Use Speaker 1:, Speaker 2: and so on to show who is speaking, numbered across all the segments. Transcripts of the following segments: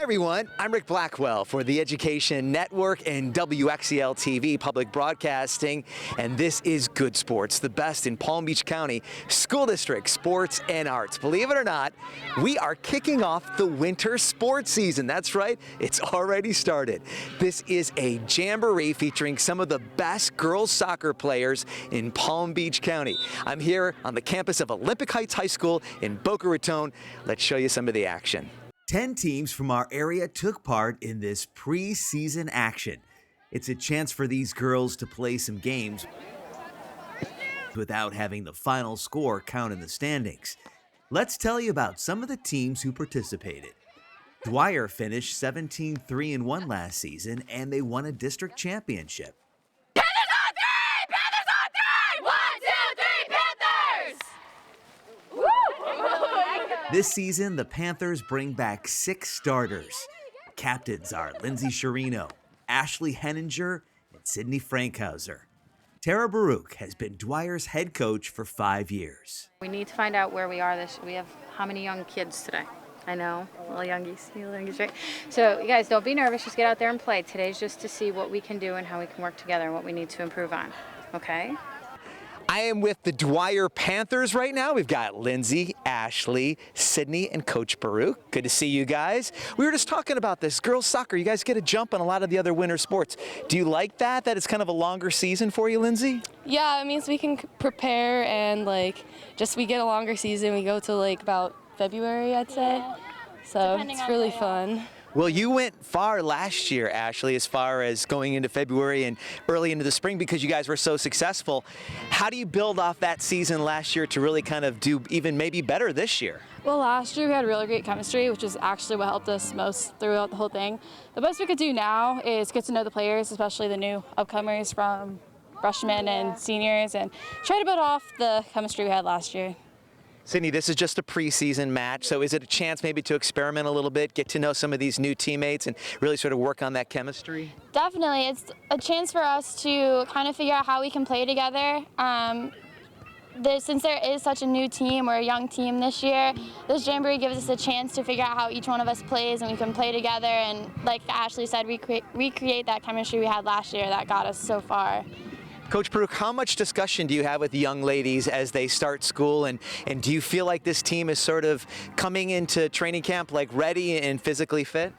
Speaker 1: everyone, I'm Rick Blackwell for the Education Network and WXEL TV Public Broadcasting, and this is Good Sports, the best in Palm Beach County school district sports and arts. Believe it or not, we are kicking off the winter sports season. That's right, it's already started. This is a jamboree featuring some of the best girls soccer players in Palm Beach County. I'm here on the campus of Olympic Heights High School in Boca Raton. Let's show you some of the action. 10 teams from our area took part in this preseason action. It's a chance for these girls to play some games without having the final score count in the standings. Let's tell you about some of the teams who participated. Dwyer finished 17-3-1 last season, and they won a district championship. This season, the Panthers bring back 6 starters. Captains are Lindsay Sherino, Ashley Henninger, and Sydney Frankhauser. Tara Baruch has been Dwyer's head coach for 5 years.
Speaker 2: We need to find out where we are we have how many young kids today? I know, little youngies, right? So you guys don't be nervous, just get out there and play. Today's just to see what we can do and how we can work together and what we need to improve on, okay?
Speaker 1: I am with the Dwyer Panthers right now. We've got Lindsay, Ashley, Sydney, and Coach Baruch. Good to see you guys. We were just talking about this. Girls soccer, you guys get a jump on a lot of the other winter sports. Do you like that it's kind of a longer season for you, Lindsay?
Speaker 3: Yeah, it means we can prepare and we get a longer season. We go to about February, I'd say. So it's really fun.
Speaker 1: Well, you went far last year, Ashley, as far as going into February and early into the spring because you guys were so successful. How do you build off that season last year to really kind of do even maybe better this year?
Speaker 3: Well, last year we had really great chemistry, which is actually what helped us most throughout the whole thing. The best we could do now is get to know the players, especially the new upcomers from freshmen and seniors, and try to build off the chemistry we had last year.
Speaker 1: Sydney, this is just a preseason match, so is it a chance maybe to experiment a little bit, get to know some of these new teammates and really sort of work on that chemistry?
Speaker 4: Definitely. It's a chance for us to kind of figure out how we can play together. Since there is such a new team or a young team this year, this jamboree gives us a chance to figure out how each one of us plays and we can play together and, like Ashley said, recreate that chemistry we had last year that got us so far.
Speaker 1: Coach Baruch, how much discussion do you have with the young ladies as they start school, and do you feel like this team is sort of coming into training camp ready and physically fit?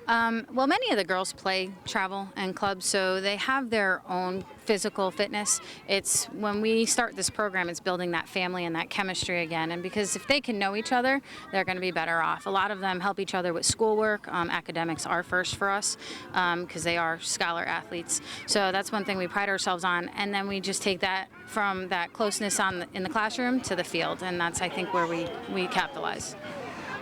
Speaker 2: Well, many of the girls play travel and clubs, so they have their own physical fitness. It's when we start this program, it's building that family and that chemistry again. And because if they can know each other, they're going to be better off. A lot of them help each other with schoolwork. Academics are first for us because they are scholar athletes. So that's one thing we pride ourselves on. And then we just take that from that closeness in the classroom to the field. And that's, I think, where we capitalize.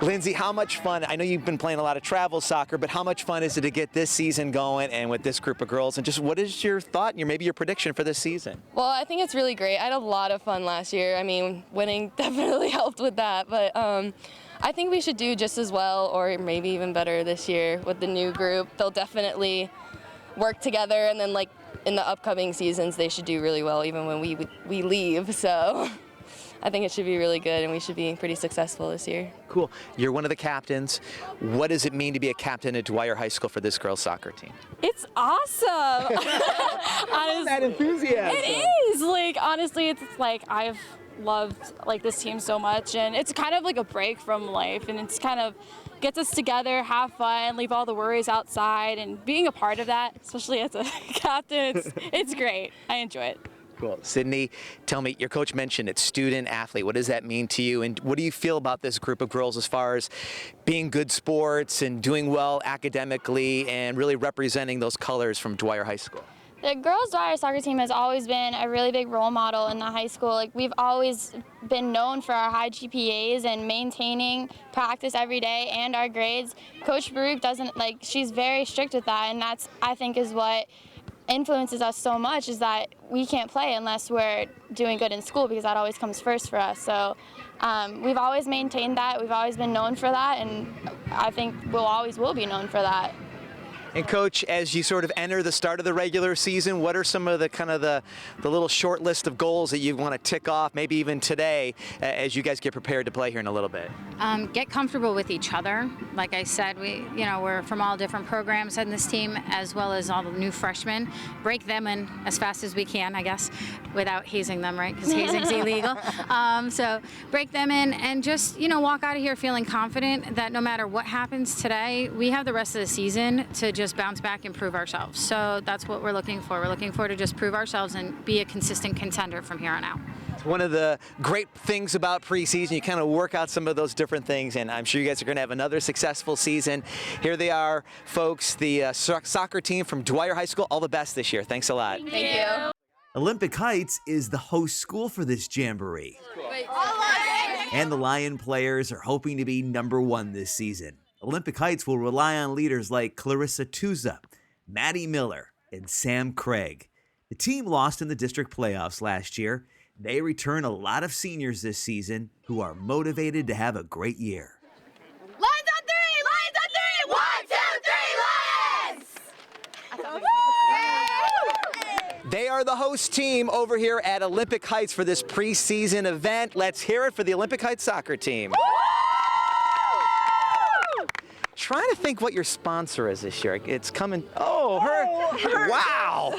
Speaker 1: Lindsay, how much fun, I know you've been playing a lot of travel soccer, but how much fun is it to get this season going and with this group of girls? And just what is your thought and maybe your prediction for this season?
Speaker 3: Well, I think it's really great. I had a lot of fun last year. I mean, winning definitely helped with that, but I think we should do just as well or maybe even better this year with the new group. They'll definitely work together, and then in the upcoming seasons, they should do really well even when we leave, so I think it should be really good, and we should be pretty successful this year.
Speaker 1: Cool. You're one of the captains. What does it mean to be a captain at Dwyer High School for this girls' soccer team?
Speaker 3: It's awesome. Honestly,
Speaker 1: that enthusiasm.
Speaker 3: It is. Honestly, it's I've loved this team so much, and it's kind of like a break from life, and it's kind of gets us together, have fun, leave all the worries outside, and being a part of that, especially as a captain, it's great. I enjoy it.
Speaker 1: Cool. Sydney, tell me, your coach mentioned it's student athlete. What does that mean to you? And what do you feel about this group of girls as far as being good sports and doing well academically and really representing those colors from Dwyer High School?
Speaker 4: The girls' Dwyer soccer team has always been a really big role model in the high school. We've always been known for our high GPAs and maintaining practice every day and our grades. Coach Baruch she's very strict with that, and that's, I think, is what influences us so much, is that we can't play unless we're doing good in school, because that always comes first for us. So we've always maintained that. We've always been known for that, and I think we'll always will be known for that.
Speaker 1: And Coach, as you sort of enter the start of the regular season, what are some of the kind of the little short list of goals that you want to tick off, maybe even today, as you guys get prepared to play here in a little bit?
Speaker 2: Get comfortable with each other. Like I said, we're from all different programs in this team, as well as all the new freshmen. Break them in as fast as we can, I guess, without hazing them, right? Because hazing's illegal. So break them in and just, walk out of here feeling confident that no matter what happens today, we have the rest of the season to just bounce back and prove ourselves. So that's what we're looking for. We're looking for to just prove ourselves and be a consistent contender from here on out.
Speaker 1: One of the great things about preseason, you kind of work out some of those different things, and I'm sure you guys are going to have another successful season. Here they are, folks, the soccer team from Dwyer High School. All the best this year. Thanks a lot.
Speaker 3: Thank you.
Speaker 5: Olympic Heights is the host school for this jamboree. And the Lion players are hoping to be #1 this season. Olympic Heights will rely on leaders like Clarissa Tuza, Maddie Miller, and Sam Craig. The team lost in the district playoffs last year. They return a lot of seniors this season who are motivated to have a great year.
Speaker 4: Lions on three! Lions on three! 1, 2, 3, Lions!
Speaker 1: They are the host team over here at Olympic Heights for this preseason event. Let's hear it for the Olympic Heights soccer team. Trying to think what your sponsor is this year. It's coming. Oh, her. Wow.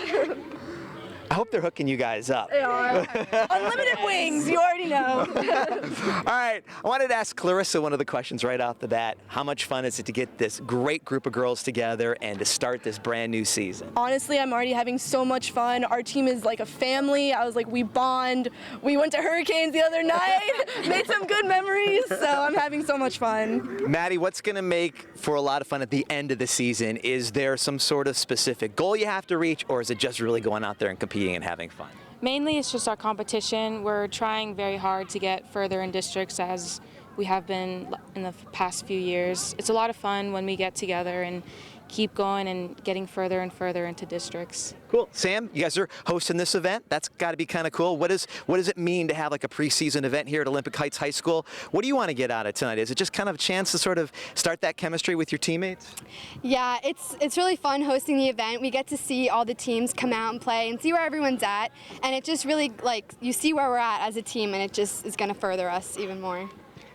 Speaker 1: I hope they're hooking you guys up.
Speaker 6: They are. Unlimited wings, you already know.
Speaker 1: All right, I wanted to ask Clarissa one of the questions right off the bat. How much fun is it to get this great group of girls together and to start this brand new season?
Speaker 6: Honestly, I'm already having so much fun. Our team is like a family. I was like, we bond. We went to Hurricanes the other night, made some good memories, so I'm having so much fun.
Speaker 1: Maddie, what's going to make for a lot of fun at the end of the season? Is there some sort of specific goal you have to reach, or is it just really going out there and competing and having fun?
Speaker 7: Mainly it's just our competition. We're trying very hard to get further in districts as we have been in the past few years. It's a lot of fun when we get together and keep going and getting further and further into districts.
Speaker 1: Cool. Sam, you guys are hosting this event. That's got to be kind of cool. What does it mean to have like a preseason event here at Olympic Heights High School? What do you want to get out of tonight? Is it just kind of a chance to sort of start that chemistry with your teammates?
Speaker 8: Yeah, it's really fun hosting the event. We get to see all the teams come out and play and see where everyone's at. And it just really, you see where we're at as a team, and it just is going to further us even more.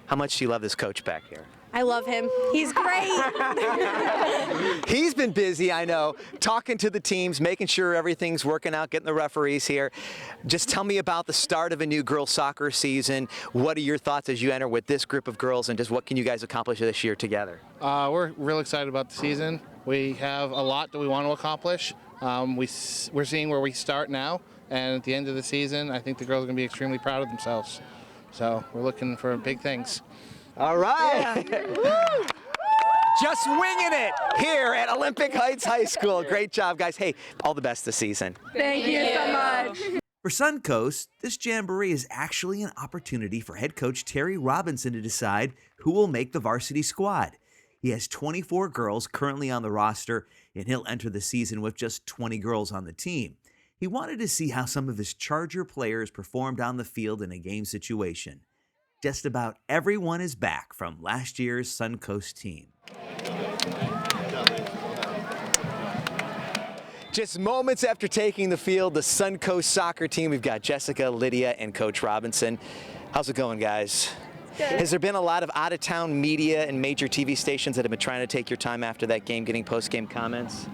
Speaker 1: How much do you love this coach back here?
Speaker 6: I love him. He's great.
Speaker 1: He's been busy, I know, talking to the teams, making sure everything's working out, getting the referees here. Just tell me about the start of a new girls soccer season. What are your thoughts as you enter with this group of girls, and just what can you guys accomplish this year together?
Speaker 9: We're real excited about the season. We have a lot that we want to accomplish. We're seeing where we start now, and at the end of the season, I think the girls are going to be extremely proud of themselves. So we're looking for big things.
Speaker 1: All right. Yeah. Just winging it here at Olympic Heights High School. Great job, guys. Hey, all the best this season.
Speaker 6: Thank you so much.
Speaker 5: For Suncoast, this jamboree is actually an opportunity for head coach Terry Robinson to decide who will make the varsity squad. He has 24 girls currently on the roster, and he'll enter the season with just 20 girls on the team. He wanted to see how some of his Charger players performed on the field in a game situation. Just about everyone is back from last year's Suncoast team.
Speaker 1: Just moments after taking the field, the Suncoast soccer team, we've got Jessica, Lydia, and Coach Robinson. How's it going, guys?
Speaker 6: Good.
Speaker 1: Has there been a lot of out-of-town media and major TV stations that have been trying to take your time after that game, getting post-game comments?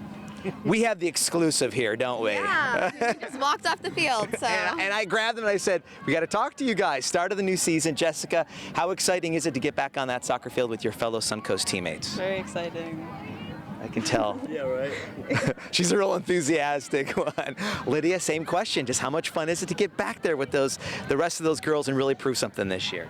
Speaker 1: We have the exclusive here, don't we?
Speaker 8: Yeah, we just walked off the field, so.
Speaker 1: And I grabbed them and I said, we got to talk to you guys. Start of the new season. Jessica, how exciting is it to get back on that soccer field with your fellow Suncoast teammates?
Speaker 10: Very exciting.
Speaker 1: I can tell.
Speaker 10: Yeah, right.
Speaker 1: She's a real enthusiastic one. Lydia, same question. Just how much fun is it to get back there with the rest of those girls and really prove something this year?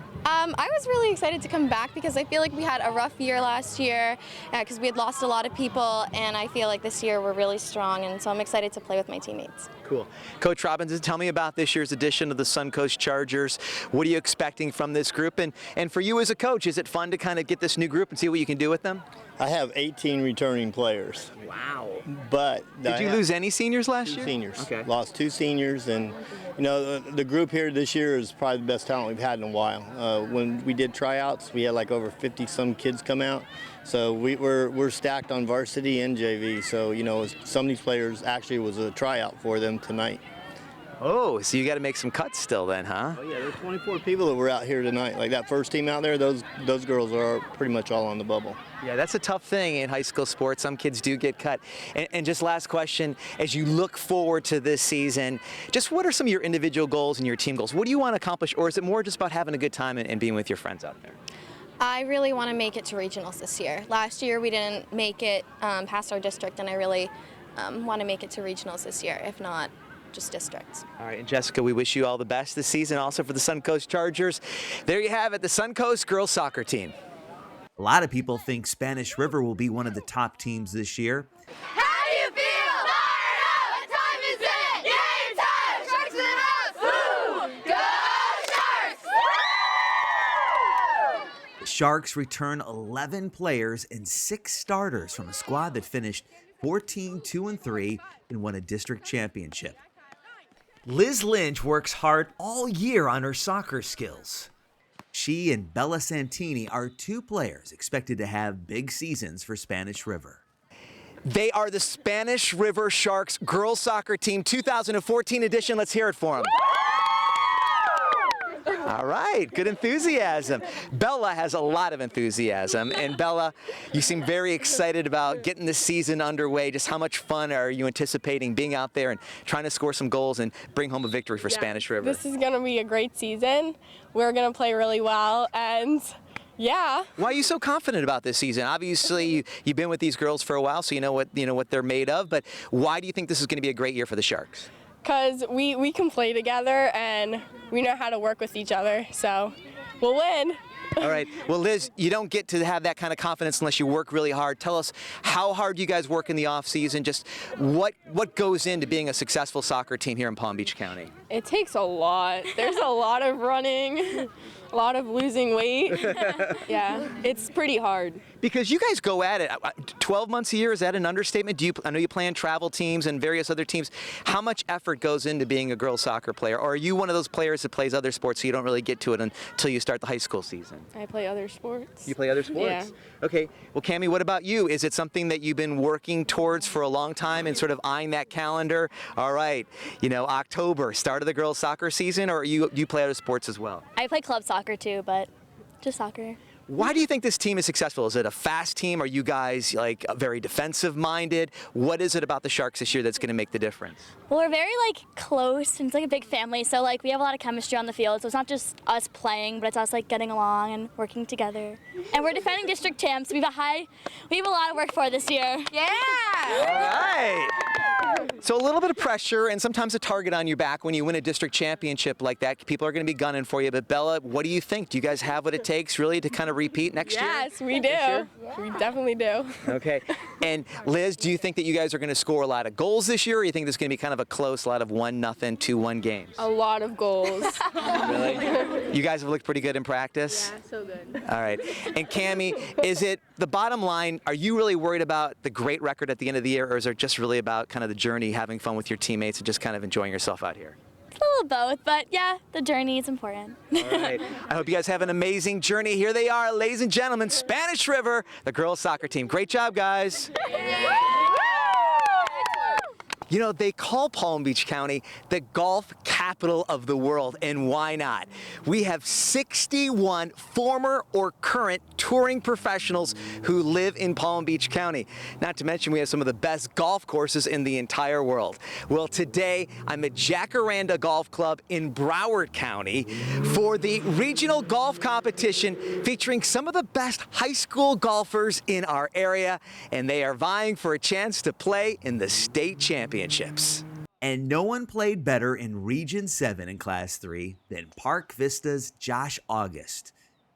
Speaker 3: I was really excited to come back because I feel like we had a rough year last year because we had lost a lot of people, and I feel like this year we're really strong, and so I'm excited to play with my teammates.
Speaker 1: Cool. Coach Robinson, tell me about this year's edition of the Suncoast Chargers. What are you expecting from this group? And for you as a coach, is it fun to kind of get this new group and see what you can do with them?
Speaker 11: I have 18 returning players.
Speaker 1: Wow.
Speaker 11: But
Speaker 1: did you lose any seniors last year?
Speaker 11: 2 seniors.
Speaker 1: Okay.
Speaker 11: Lost 2 seniors, and you know the group here this year is probably the best talent we've had in a while. When we did tryouts, we had like over 50 some kids come out, So we're stacked on varsity and JV. So, you know, some of these players actually was a tryout for them tonight.
Speaker 1: Oh, so you got to make some cuts still then, huh?
Speaker 11: Oh yeah, there's 24 people that were out here tonight. Like that first team out there, those girls are pretty much all on the bubble.
Speaker 1: Yeah, that's a tough thing in high school sports. Some kids do get cut. And just last question, as you look forward to this season, just what are some of your individual goals and your team goals? What do you want to accomplish, or is it more just about having a good time and being with your friends out there?
Speaker 10: I really want to make it to regionals this year. Last year we didn't make it past our district, and I really want to make it to regionals this year, if not just districts.
Speaker 1: All right, and Jessica, we wish you all the best this season, also for the Suncoast Chargers. There you have it, the Suncoast girls soccer team.
Speaker 5: A lot of people think Spanish River will be one of the top teams this year.
Speaker 12: How do you feel? Fired up! What time is it? Game time! Sharks in the house! Woo! Go Sharks! Woo!
Speaker 5: The Sharks return 11 players and 6 starters from a squad that finished 14-2-3 and won a district championship. Liz Lynch works hard all year on her soccer skills. She and Bella Santini are 2 players expected to have big seasons for Spanish River.
Speaker 1: They are the Spanish River Sharks girls soccer team 2014 edition. Let's hear it for them. All right, good enthusiasm. Bella has a lot of enthusiasm. And Bella, you seem very excited about getting the season underway. Just how much fun are you anticipating being out there and trying to score some goals and bring home a victory for Spanish River?
Speaker 13: This is going to be a great season. We're going to play really well, and yeah.
Speaker 1: Why are you so confident about this season? Obviously, you've been with these girls for a while, so you know what they're made of. But why do you think this is going to be a great year for the Sharks?
Speaker 13: Because we can play together and we know how to work with each other, so we'll win.
Speaker 1: All right. Well, Liz, you don't get to have that kind of confidence unless you work really hard. Tell us how hard you guys work in the off season. Just what goes into being a successful soccer team here in Palm Beach County?
Speaker 13: It takes a lot. There's a lot of running, a lot of losing weight. Yeah, it's pretty hard.
Speaker 1: Because you guys go at it 12 months a year, is that an understatement? I know you play in travel teams and various other teams. How much effort goes into being a girls soccer player? Or are you one of those players that plays other sports so you don't really get to it until you start the high school season?
Speaker 13: I play other sports.
Speaker 1: You play other sports?
Speaker 13: Yeah.
Speaker 1: Okay. Well, Cammie, what about you? Is it something that you've been working towards for a long time and sort of eyeing that calendar? All right, October, start of the girls soccer season, or you play other sports as well?
Speaker 4: I play club soccer too, but just soccer.
Speaker 1: Why do you think this team is successful? Is it a fast team? Are you guys very defensive-minded? What is it about the Sharks this year that's going to make the difference?
Speaker 4: Well, we're very close, and it's a big family, so we have a lot of chemistry on the field. So it's not just us playing, but it's us getting along and working together. And we're defending district champs. We have a lot of work for this year.
Speaker 10: Yeah!
Speaker 1: All right. So a little bit of pressure and sometimes a target on your back when you win a district championship like that. People are going to be gunning for you. But Bella, what do you think? Do you guys have what it takes really to kind of repeat next year?
Speaker 13: Yes, we do. We definitely do.
Speaker 1: Okay. And Liz, do you think that you guys are going to score a lot of goals this year, or you think this is going to be kind of a close lot of 1-0, 2-1 games?
Speaker 13: A lot of goals.
Speaker 1: Really? You guys have looked pretty good in practice?
Speaker 13: Yeah, so good.
Speaker 1: All right. And Cammie, is it the bottom line, are you really worried about the great record at the end of the year, or is it just really about kind of the journey, having fun with your teammates and just kind of enjoying yourself out here?
Speaker 4: A little both, but yeah, the journey is important.
Speaker 1: All right. I hope you guys have an amazing journey. Here they are, ladies and gentlemen, Spanish River, the girls soccer team. Great job, guys. They call Palm Beach County the golf capital of the world, and why not? We have 61 former or current touring professionals who live in Palm Beach County. Not to mention we have some of the best golf courses in the entire world. Well, today I'm at Jacaranda Golf Club in Broward County for the regional golf competition featuring some of the best high school golfers in our area, and they are vying for a chance to play in the state championships.
Speaker 5: And no one played better in Region 7 in Class 3 than Park Vista's Josh August.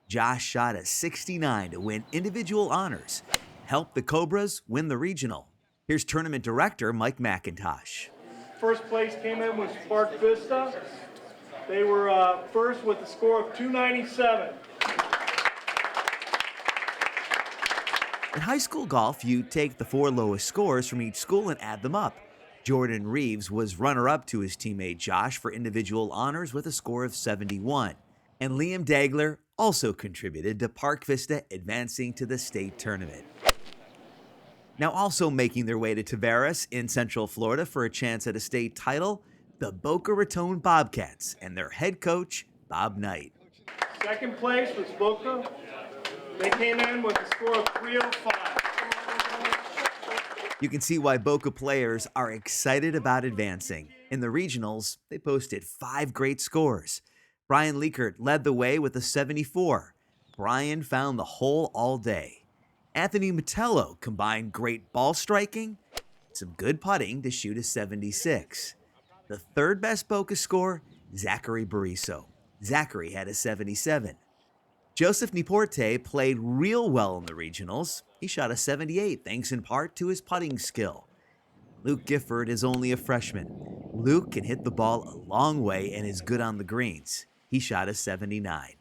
Speaker 5: Josh shot a 69 to win individual honors, helped the Cobras win the regional. Here's tournament director Mike McIntosh.
Speaker 14: First place came in was Park Vista. They were first with a score of 297.
Speaker 5: In high school golf, you take the 4 lowest scores from each school and add them up. Jordan Reeves was runner-up to his teammate Josh for individual honors with a score of 71. And Liam Dagler also contributed to Park Vista advancing to the state tournament. Now also making their way to Tavares in Central Florida for a chance at a state title, the Boca Raton Bobcats and their head coach, Bob Knight.
Speaker 14: Second place was Boca. They came in with a score of 305.
Speaker 5: You can see why Boca players are excited about advancing. In the regionals, they posted 5 great scores. Brian Leekert led the way with a 74. Brian found the hole all day. Anthony Metello combined great ball striking, some good putting to shoot a 76. The third best Boca score, Zachary Bariso. Zachary had a 77. Joseph Niporte played real well in the regionals. He shot a 78 thanks in part to his putting skill. Luke Gifford is only a freshman. Luke can hit the ball a long way and is good on the greens. He shot a 79.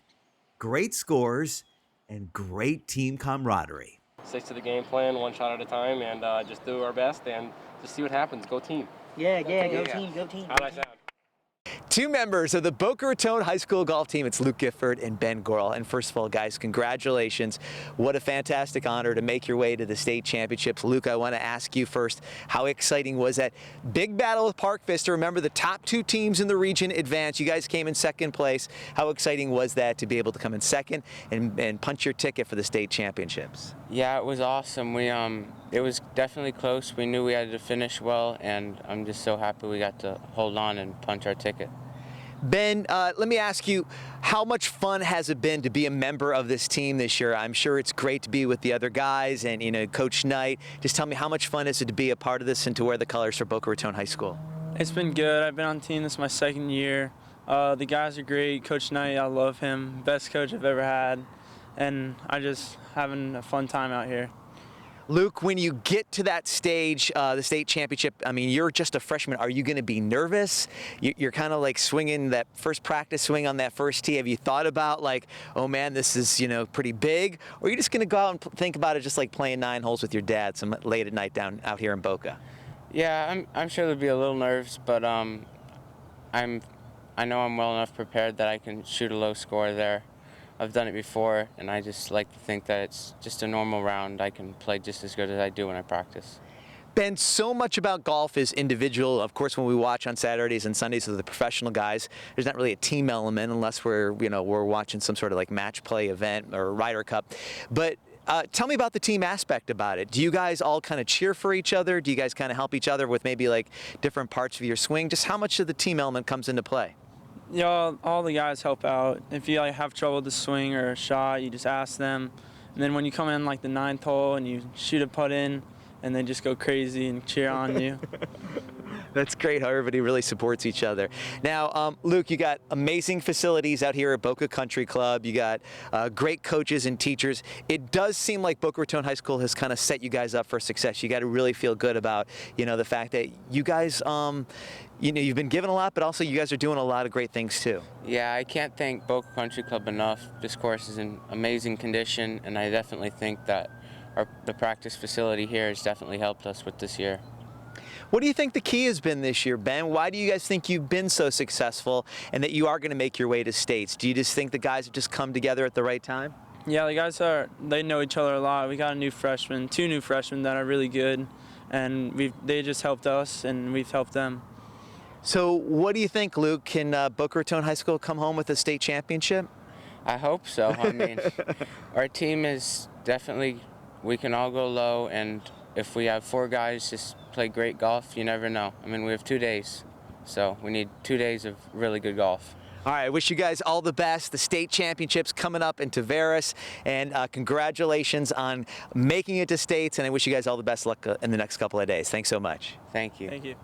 Speaker 5: Great scores and great team camaraderie.
Speaker 15: Stick to the game plan, one shot at a time, and just do our best and just see what happens. Go team.
Speaker 16: Yeah, go team, go team.
Speaker 15: How'd I sound?
Speaker 1: 2 members of the Boca Raton High School golf team. It's Luke Gifford and Ben Gorel. And first of all, guys, congratulations. What a fantastic honor to make your way to the state championships. Luke, I want to ask you first, how exciting was that big battle with Park Vista? Remember, the top 2 teams in the region advanced. You guys came in second place. How exciting was that to be able to come in second and punch your ticket for the state championships?
Speaker 17: Yeah, it was awesome. It was definitely close. We knew we had to finish well, and I'm just so happy we got to hold on and punch our ticket.
Speaker 1: Ben, let me ask you, how much fun has it been to be a member of this team this year? I'm sure it's great to be with the other guys and, Coach Knight. Just tell me, how much fun is it to be a part of this and to wear the colors for Boca Raton High School?
Speaker 18: It's been good. I've been on the team. This is my second year. The guys are great. Coach Knight, I love him. Best coach I've ever had. And I'm just having a fun time out here.
Speaker 1: Luke, when you get to that stage, the state championship, I mean, you're just a freshman. Are you going to be nervous? You're kind of like swinging that first practice swing on that first tee. Have you thought about like, oh man, this is, pretty big? Or are you just going to go out and think about it just like playing 9 holes with your dad some late at night down out here in Boca?
Speaker 17: Yeah, I'm sure there'll be a little nerves, but I know I'm well enough prepared that I can shoot a low score there. I've done it before, and I just like to think that it's just a normal round. I can play just as good as I do when I practice.
Speaker 1: Ben, so much about golf is individual. Of course, when we watch on Saturdays and Sundays with the professional guys, there's not really a team element unless we're watching some sort of like match play event or Ryder Cup. But tell me about the team aspect about it. Do you guys all kind of cheer for each other? Do you guys kind of help each other with maybe like different parts of your swing? Just how much of the team element comes into play?
Speaker 18: Yeah, all the guys help out. If you have trouble with the swing or a shot, you just ask them. And then when you come in like the 9th hole and you shoot a putt in, and they just go crazy and cheer on you.
Speaker 1: That's great how everybody really supports each other. Now, Luke, you got amazing facilities out here at Boca Country Club. You got great coaches and teachers. It does seem like Boca Raton High School has kind of set you guys up for success. You got to really feel good about, the fact that you guys, you've been given a lot, but also you guys are doing a lot of great things too.
Speaker 17: Yeah, I can't thank Boca Country Club enough. This course is in amazing condition, and I definitely think that the practice facility here has definitely helped us with this year.
Speaker 1: What do you think the key has been this year, Ben? Why do you guys think you've been so successful and that you are going to make your way to states? Do you just think the guys have just come together at the right time?
Speaker 18: Yeah, the guys they know each other a lot. We got 2 new freshmen that are really good, and they just helped us and we've helped them.
Speaker 1: So what do you think, Luke? Can Boca Raton High School come home with a state championship?
Speaker 17: I hope so. I mean, our team is definitely, we can all go low, and if we have 4 guys just play great golf, you never know. I mean, we have 2 days, so we need 2 days of really good golf.
Speaker 1: All right, I wish you guys all the best. The state championships coming up in Tavares, and congratulations on making it to states, and I wish you guys all the best luck in the next couple of days. Thanks so much.
Speaker 17: Thank you.
Speaker 18: Thank you.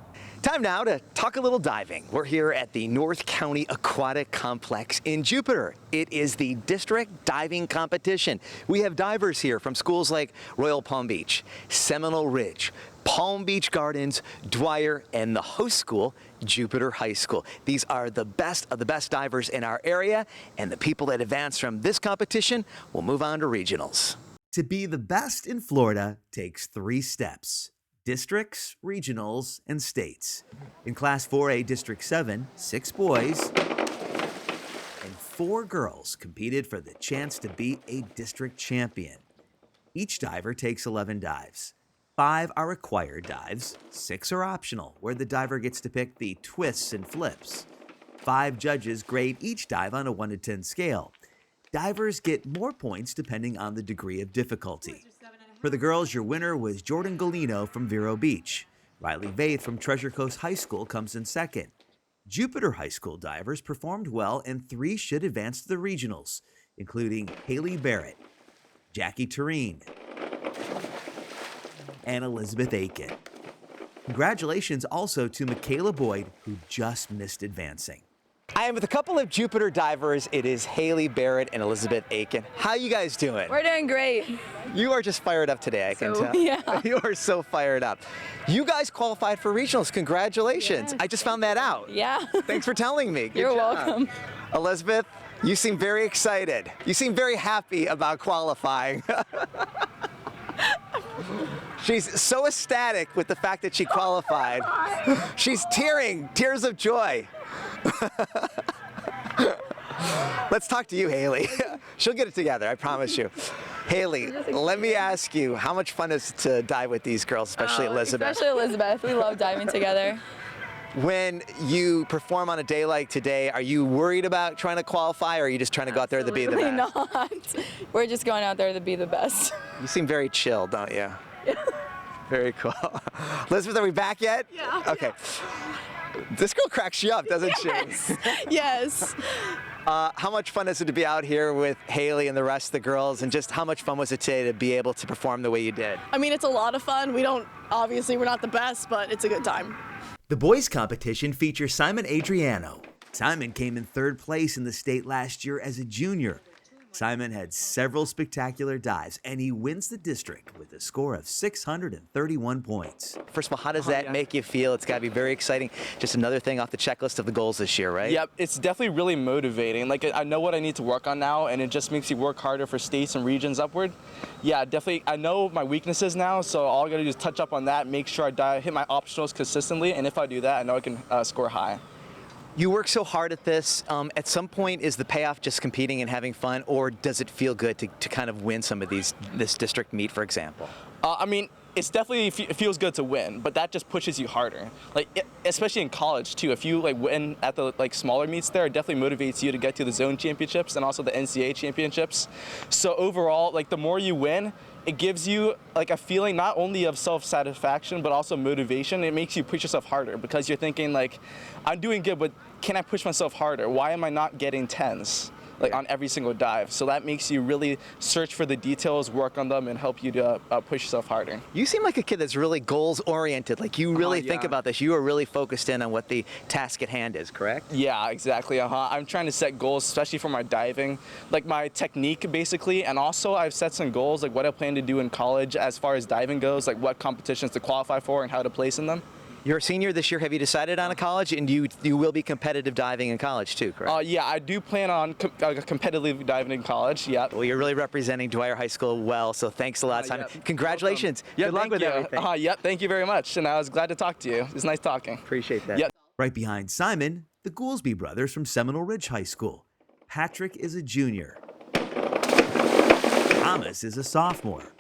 Speaker 1: Time now to talk a little diving. We're here at the North County Aquatic Complex in Jupiter. It is the district diving competition. We have divers here from schools like Royal Palm Beach, Seminole Ridge, Palm Beach Gardens, Dwyer, and the host school, Jupiter High School. These are the best of the best divers in our area, and the people that advance from this competition will move on to regionals.
Speaker 5: To be the best in Florida takes 3 steps: districts, regionals, and states. In Class 4A District 7, 6 boys and 4 girls competed for the chance to be a district champion. Each diver takes 11 dives. 5 are required dives, 6 are optional, where the diver gets to pick the twists and flips. 5 judges grade each dive on a 1 to 10 scale. Divers get more points depending on the degree of difficulty. For the girls, your winner was Jordan Galino from Vero Beach. Riley Vaith from Treasure Coast High School comes in second. Jupiter High School divers performed well, and 3 should advance to the regionals, including Haley Barrett, Jackie Tureen, and Elizabeth Aiken. Congratulations also to Michaela Boyd, who just missed advancing.
Speaker 1: I am with a couple of Jupiter divers. It is Haley Barrett and Elizabeth Aiken. How you guys doing?
Speaker 6: We're doing great.
Speaker 1: You are just fired up today, I can tell.
Speaker 6: Yeah.
Speaker 1: You are so fired up. You guys qualified for regionals. Congratulations. I just found that out.
Speaker 6: Yeah.
Speaker 1: Thanks for telling me. Good
Speaker 6: You're
Speaker 1: job.
Speaker 6: welcome.
Speaker 1: Elizabeth, you seem very excited. You seem very happy about qualifying. She's so ecstatic with the fact that she qualified. She's tearing, tears of joy. Let's talk to you, Haley. She'll get it together, I promise you. Haley, let me ask you, how much fun is it to dive with these girls, especially Elizabeth?
Speaker 6: Especially Elizabeth. We love diving together.
Speaker 1: When you perform on a day like today, are you worried about trying to qualify, or are you just trying to go out there to be the best?
Speaker 6: Not. We're just going out there to be the best.
Speaker 1: You seem very chill, don't you? Yeah. Very cool. Elizabeth, are we back yet?
Speaker 6: Yeah.
Speaker 1: Okay. This girl cracks you up, doesn't she?
Speaker 6: Yes.
Speaker 1: How much fun is it to be out here with Haley and the rest of the girls, and just how much fun was it today to be able to perform the way you did?
Speaker 6: I mean, it's a lot of fun. Obviously, we're not the best, but it's a good time.
Speaker 5: The boys' competition features Simon Adriano. Simon came in 3rd place in the state last year as a junior. Simon had several spectacular dives, and he wins the district with a score of 631 points.
Speaker 1: First of all, how does that make you feel? It's got to be very exciting. Just another thing off the checklist of the goals this year, right?
Speaker 18: Yep, it's definitely really motivating. Like, I know what I need to work on now, and it just makes you work harder for states and regions upward. Yeah, definitely. I know my weaknesses now, so all I got to do is touch up on that, make sure I hit my optionals consistently, and if I do that, I know I can score high.
Speaker 1: You work so hard at this. At some point, is the payoff just competing and having fun, or does it feel good to kind of win some of this district meet, for example?
Speaker 18: I mean, it's definitely, it feels good to win, but that just pushes you harder. Like, especially in college too. If you win at the smaller meets there, it definitely motivates you to get to the zone championships and also the NCAA championships. So overall, the more you win, it gives you a feeling not only of self-satisfaction, but also motivation. It makes you push yourself harder because you're thinking I'm doing good, but can I push myself harder? Why am I not getting 10s? On every single dive. So that makes you really search for the details, work on them, and help you to push yourself harder.
Speaker 1: You seem like a kid that's really goals oriented. Like, you really think about this. You are really focused in on what the task at hand is, correct?
Speaker 18: Yeah, exactly. I'm trying to set goals, especially for my diving, my technique basically, and also I've set some goals, what I plan to do in college as far as diving goes, what competitions to qualify for and how to place in them.
Speaker 1: You're a senior this year. Have you decided on a college? And you will be competitive diving in college too, correct?
Speaker 18: Yeah, I do plan on competitively diving in college, yeah.
Speaker 1: Well, you're really representing Dwyer High School well, so thanks a lot, Simon.
Speaker 18: Yep.
Speaker 1: Congratulations.
Speaker 18: Yep,
Speaker 1: Good luck with everything.
Speaker 18: Yep, thank you very much, and I was glad to talk to you. It was nice talking.
Speaker 1: Appreciate that.
Speaker 18: Yep.
Speaker 5: Right behind Simon, the Goolsby brothers from Seminole Ridge High School. Patrick is a junior. Thomas is a sophomore.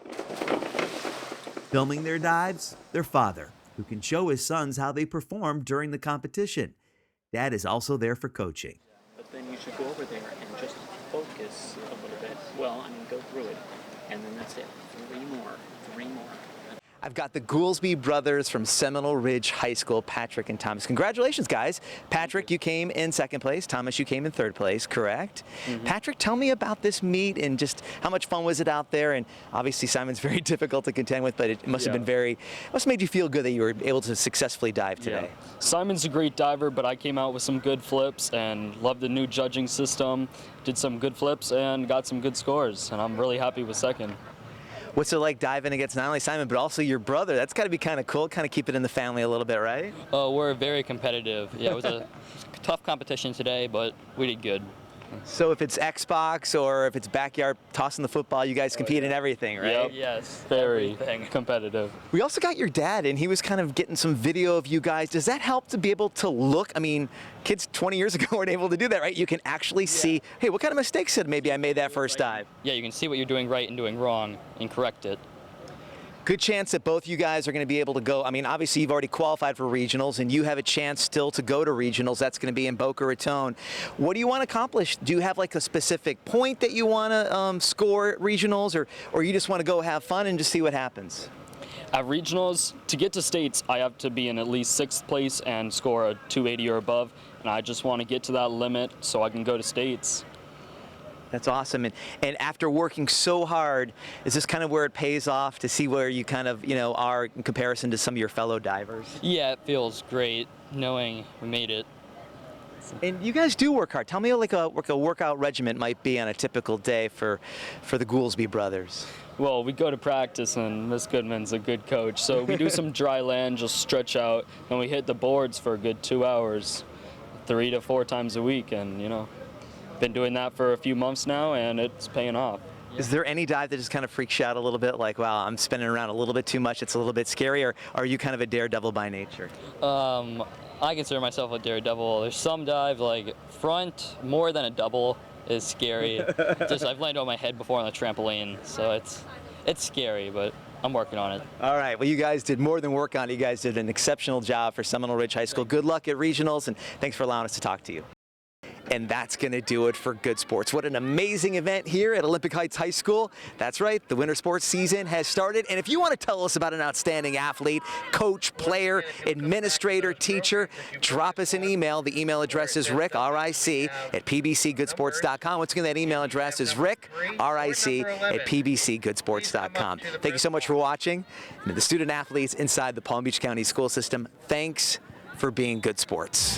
Speaker 5: Filming their dives, their father, who can show his sons how they perform during the competition. Dad is also there for coaching.
Speaker 19: But then you should go over there and just focus a little bit. Well, go through it. And then that's it. 3 more.
Speaker 1: I've got the Goolsby brothers from Seminole Ridge High School, Patrick and Thomas. Congratulations, guys. Patrick, you came in 2nd place. Thomas, you came in 3rd place, correct? Mm-hmm. Patrick, tell me about this meet and just how much fun was it out there? And obviously, Simon's very difficult to contend with, but it must have been must have made you feel good that you were able to successfully dive today.
Speaker 20: Yeah. Simon's a great diver, but I came out with some good flips and loved the new judging system, did some good flips and got some good scores, and I'm really happy with 2nd.
Speaker 1: What's it like diving against not only Simon, but also your brother? That's got to be kind of cool, kind of keep it in the family a little bit, right?
Speaker 20: We're very competitive. Yeah, it was a tough competition today, but we did good.
Speaker 1: So if it's Xbox or if it's backyard tossing the football, you guys compete in everything, right?
Speaker 20: Yep. Yes. Very competitive.
Speaker 1: We also got your dad, and he was kind of getting some video of you guys. Does that help to be able to look? I mean, kids 20 years ago weren't able to do that, right? You can actually see, hey, what kind of mistakes did maybe I made that first dive?
Speaker 20: Yeah, you can see what you're doing right and doing wrong and correct it.
Speaker 1: Good chance that both you guys are going to be able to go. I mean, obviously you've already qualified for regionals, and you have a chance still to go to regionals. That's going to be in Boca Raton. What do you want to accomplish? Do you have like a specific point that you want to score at regionals, or you just want to go have fun and just see what happens?
Speaker 20: At regionals, to get to states, I have to be in at least 6th place and score a 280 or above, and I just want to get to that limit so I can go to states.
Speaker 1: That's awesome. And after working so hard, is this kind of where it pays off to see where you kind of, are in comparison to some of your fellow divers?
Speaker 20: Yeah, it feels great knowing we made it.
Speaker 1: And you guys do work hard. Tell me like a workout regimen might be on a typical day for the Goolsby brothers.
Speaker 20: Well, we go to practice, and Miss Goodman's a good coach. So we do some dry land, just stretch out, and we hit the boards for a good 2 hours, 3 to 4 times a week, and been doing that for a few months now, and it's paying off.
Speaker 1: Is there any dive that just kind of freaks you out a little bit, like, wow, I'm spinning around a little bit too much, it's a little bit scary, or are you kind of a daredevil by nature?
Speaker 20: I consider myself a daredevil. There's some dive, like front, more than a double is scary. I've landed on my head before on the trampoline, so it's scary, but I'm working on it.
Speaker 1: All right, well, you guys did more than work on it. You guys did an exceptional job for Seminole Ridge High School. Good luck at regionals, and thanks for allowing us to talk to you. And that's going to do it for Good Sports. What an amazing event here at Olympic Heights High School. That's right, the winter sports season has started. And if you want to tell us about an outstanding athlete, coach, player, administrator, teacher, drop us an email. The email address is Rick, R-I-C, at pbcgoodsports.com. Once again, that email address is Rick, R-I-C, at pbcgoodsports.com. Thank you so much for watching. And to the student athletes inside the Palm Beach County school system, thanks for being good sports.